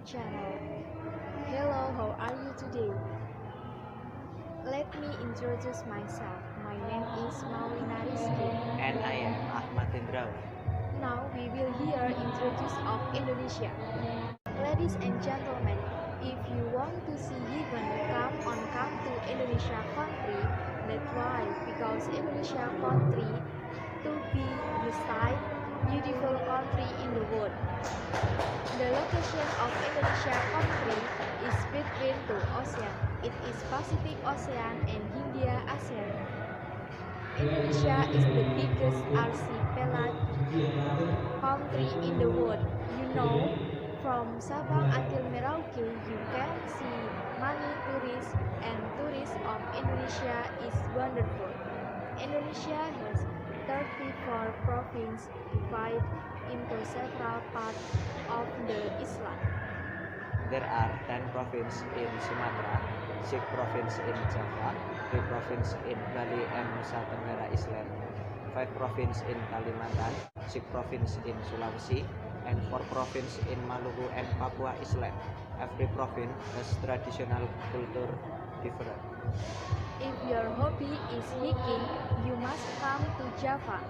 channel. Hello, how are you today? Let me introduce myself. My name is Maulina Rizky. And I am Ahmat Hendrawan. Now we will hear introduce of Indonesia. Ladies and gentlemen, if you want to see heaven, come to Indonesia country. That's why, because Indonesia country to be beside beautiful country in the world. The location of Indonesia country is between two oceans. It is Pacific Ocean and India Ocean. Indonesia is the biggest archipelago country in the world. You know, from Sabang until Merauke, you can see many tourists, and tourists of Indonesia is wonderful. Indonesia has 34 provinces divided into several parts of the island. There are 10 provinces in Sumatra, 6 provinces in Java, 3 provinces in Bali and Nusa Tenggara Island, 5 provinces in Kalimantan, 6 provinces in Sulawesi, and 4 provinces in Maluku and Papua Island. Every province has traditional culture different. If your hobby is hiking, you must come to Java.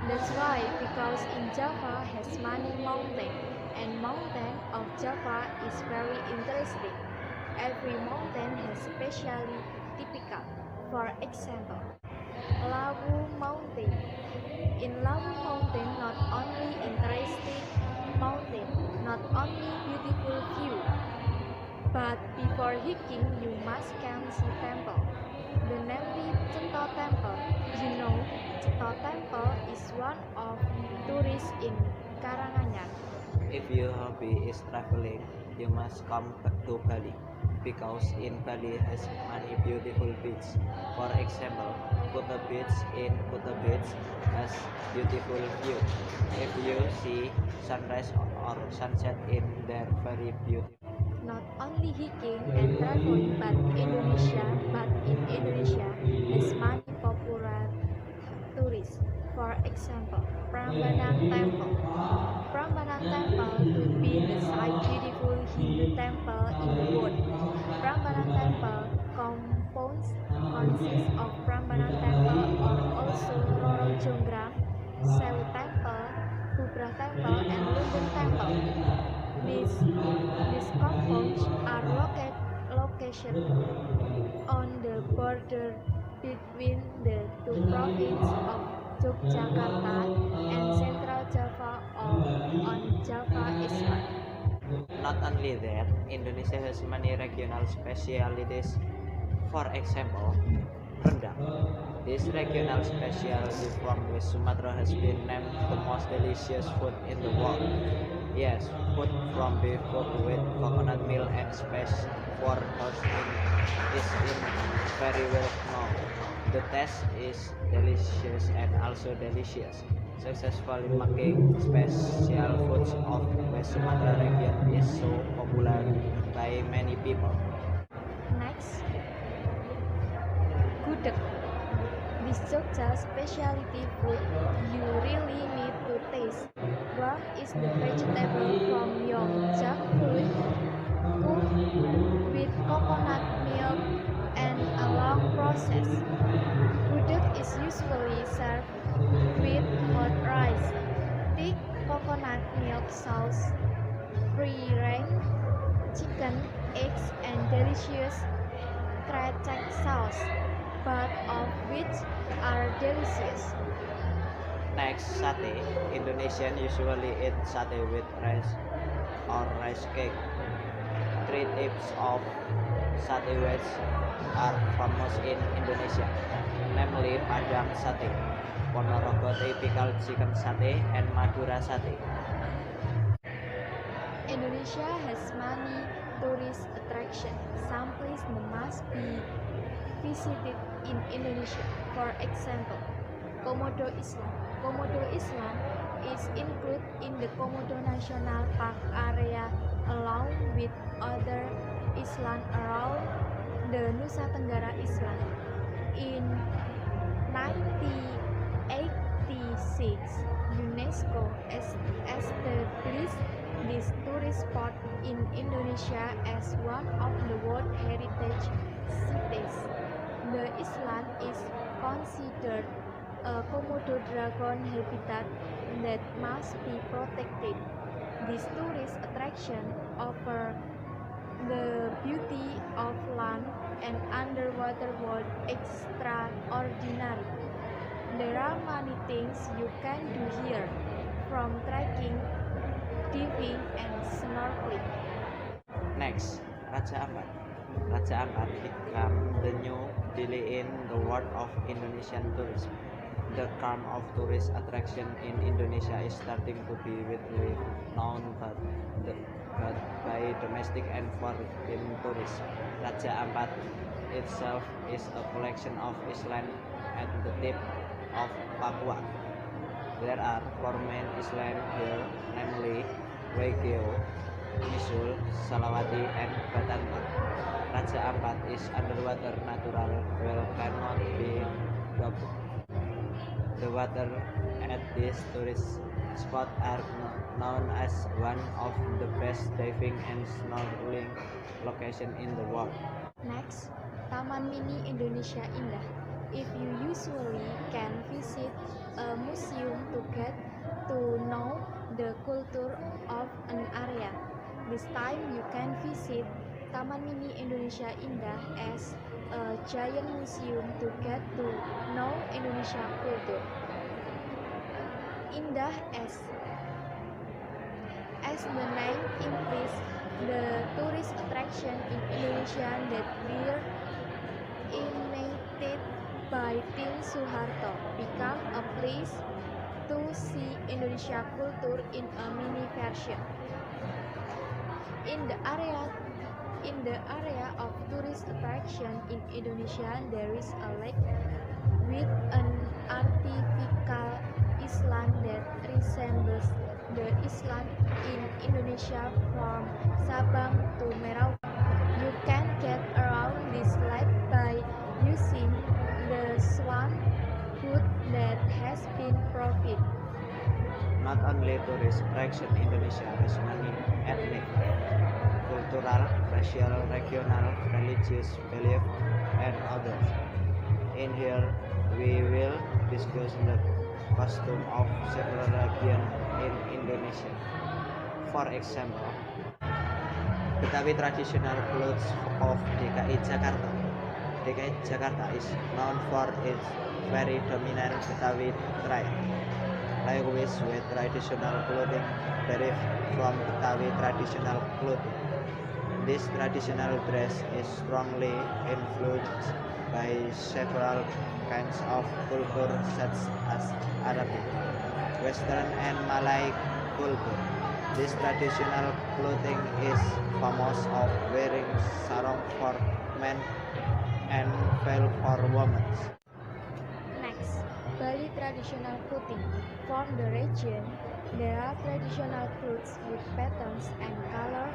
That's why, because in Java has many mountains, and mountain of Java is very interesting. Every mountain has specially typical. For example, Lawu Mountain. In Lawu Mountain, not only interesting mountain, not only beautiful view, but before hiking, you must can see temple. The name Cetho Temple. You know, Cetho Temple is one of tourists in Karanganyar. If your hobby is traveling, you must come to Bali, because in Bali has many beautiful beaches. For example, Kuta Beach in Kuta Beach has beautiful view. If you see sunrise or sunset in there, very beautiful. Not only hiking and traveling, but in Indonesia has many popular tourists. For example, Prambanan Temple. Prambanan Temple could be the site beautiful Hindu temple in the world. Prambanan Temple consists of Prambanan Temple or also Roro Jonggrang, Sewu Temple, Bubra Temple, and Lumbung Temple. These compounds are located on the border between the two provinces of Yogyakarta and Central Java on Java Island. Not only that, Indonesia has many regional specialties. For example, rendang. This regional specialty from West Sumatra has been named the most delicious food in the world. Yes, food from beef cooked with coconut milk and spiced for toasting is very well known. The taste is delicious and also delicious. Successfully making special foods of West Sumatra region is so popular by many people. Next, gudeg. This Jogja specialty food you really need to taste. Guac is the vegetable from young jackfruit cooked with coconut milk and a long process. Gudeg is usually served with hot rice, thick coconut milk sauce, free range chicken, eggs, and delicious krecek sauce, both of which are delicious. Next, satay. Indonesians usually eat satay with rice or rice cake. 3 types of satay which are famous in Indonesia, namely Padang satay, Ponorogo typical chicken satay, and Madura satay. Indonesia has many tourist attractions. Some places must be visited in Indonesia. For example, Komodo Island. Komodo Island is included in the Komodo National Park area along with other islands around the Nusa Tenggara Island. In 1986, UNESCO established this tourist spot in Indonesia as one of the World Heritage Sites. The island is considered a Komodo dragon habitat that must be protected. This tourist attraction offers the beauty of land and underwater world extraordinary. There are many things you can do here, from trekking, diving, and snorkeling. Next, Raja Ampat. Raja Ampat became the new Delhi in the world of Indonesian tourism. The charm of tourist attraction in Indonesia is starting to be widely known but by domestic and foreign tourists. Raja Ampat itself is a collection of islands at the tip of Papua. There are four main islands here, namely Waigeo, Misul, Salawati, and Batangan. Raja Ampat is underwater natural well cannot be doubled. The water at this tourist spot are known as one of the best diving and snorkeling locations in the world. Next, Taman Mini Indonesia Indah. If you usually can visit a museum to get to know the culture of an area, this time you can visit Taman Mini Indonesia Indah as a giant museum to get to know Indonesia culture. Indah as the name implies, the tourist attraction in Indonesia that were invented by Tin Soeharto become a place to see Indonesia culture in a mini version. In the area of tourist attraction in Indonesia, there is a lake with an artificial island that resembles the island in Indonesia from Sabang to Merauke. You can get around this lake by using the swan boat that has been provided. Not only tourist attraction, Indonesia has many ethnic, cultural, racial, regional, religious belief, and others. In here, we will discuss the costume of several regions in Indonesia. For example, Betawi traditional clothes of DKI Jakarta. DKI Jakarta is known for its very dominant Betawi tribe. Likewise, with traditional clothing derived from Betawi traditional clothing. This traditional dress is strongly influenced by several kinds of culture such as Arabic, Western, and Malay culture. This traditional clothing is famous of wearing sarong for men and veil for women. Next, Bali traditional clothing. For the region, there are traditional clothes with patterns and colors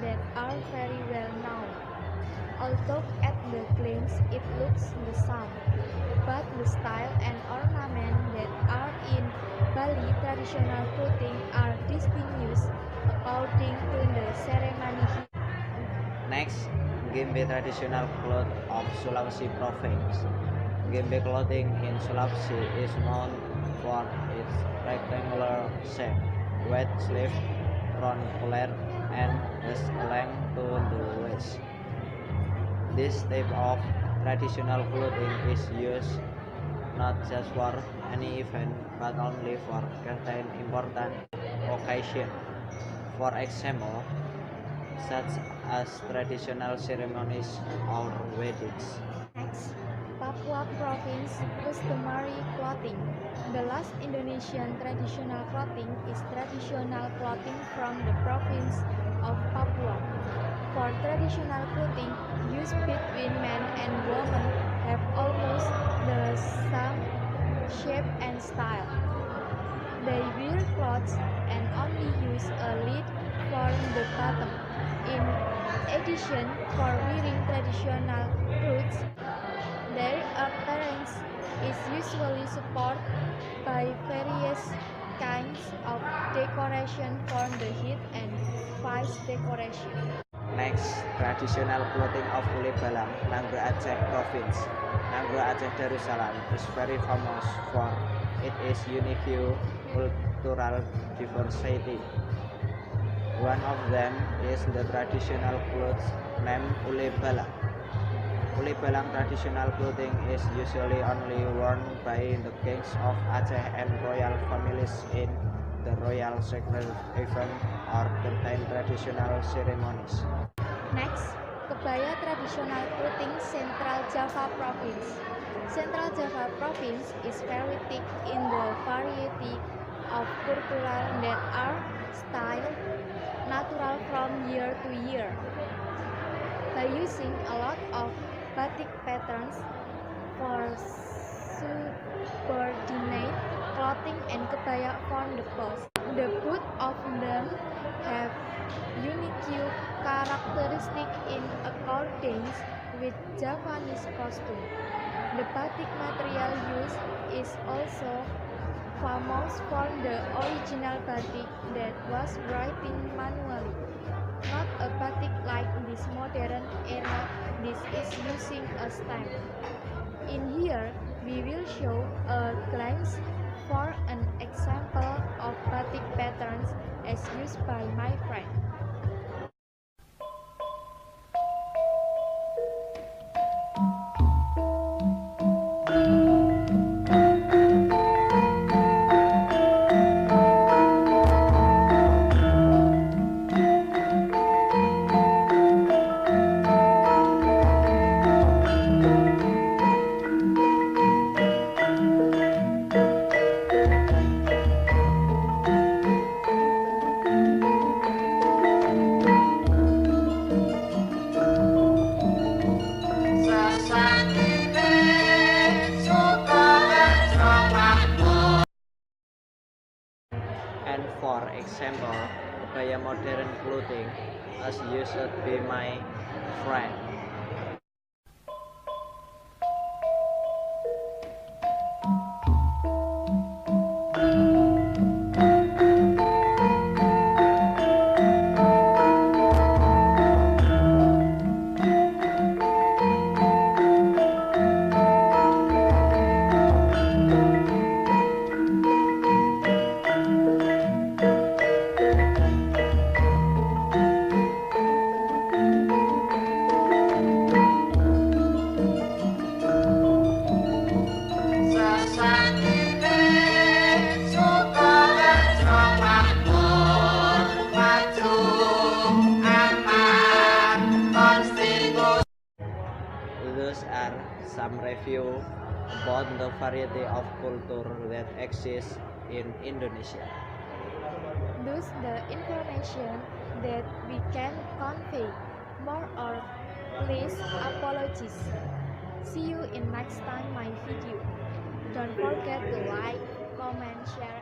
that are very well known. Although at the glance it looks the same, but the style and ornament that are in Bali traditional clothing are distinguished according to the ceremony. Next, Gembe traditional cloth of Sulawesi province. Gembe clothing in Sulawesi is known for its rectangular shape, wide sleeve, round collar, and has a length to the waist. This type of traditional clothing is used not just for any event but only for certain important occasions. For example, such as traditional ceremonies or weddings. Next, Papua Province customary clothing. The last Indonesian traditional clothing is traditional clothing from the province of Papua. For traditional clothing, used between men and women have almost the same shape and style. They wear clothes and only use a lid for the bottom. In addition, for wearing traditional clothes, their appearance is usually supported by various kinds of decoration for the head and face decoration. Next, traditional clothing of Ule Balang, Nanggroe Aceh Province. Nanggroe Aceh Darussalam is very famous for its unique cultural diversity. One of them is the traditional clothes named Ule Balang. Ule Balang traditional clothing is usually only worn by the kings of Aceh and royal families in the royal sacred event or contain traditional ceremonies. Next, kebaya traditional clothing Central Java Province. Central Java Province is very thick in the variety of cultural that are styled natural from year to year. By using a lot of batik patterns for subordinate clothing and kebaya for the boss. The both of them have unique characteristics in accordance with Javanese costume. The batik material used is also famous for the original batik that was written manually. Not a batik like this modern era, this is using a stamp. In here, we will show a glance for an example of batik patterns as used by my friend. And for example, kebaya modern clothing as used by my friend. Those are some review about the variety of culture that exists in Indonesia. Thus the information that we can convey. More or less apologies. See you in next time my video. Don't forget to like, comment, share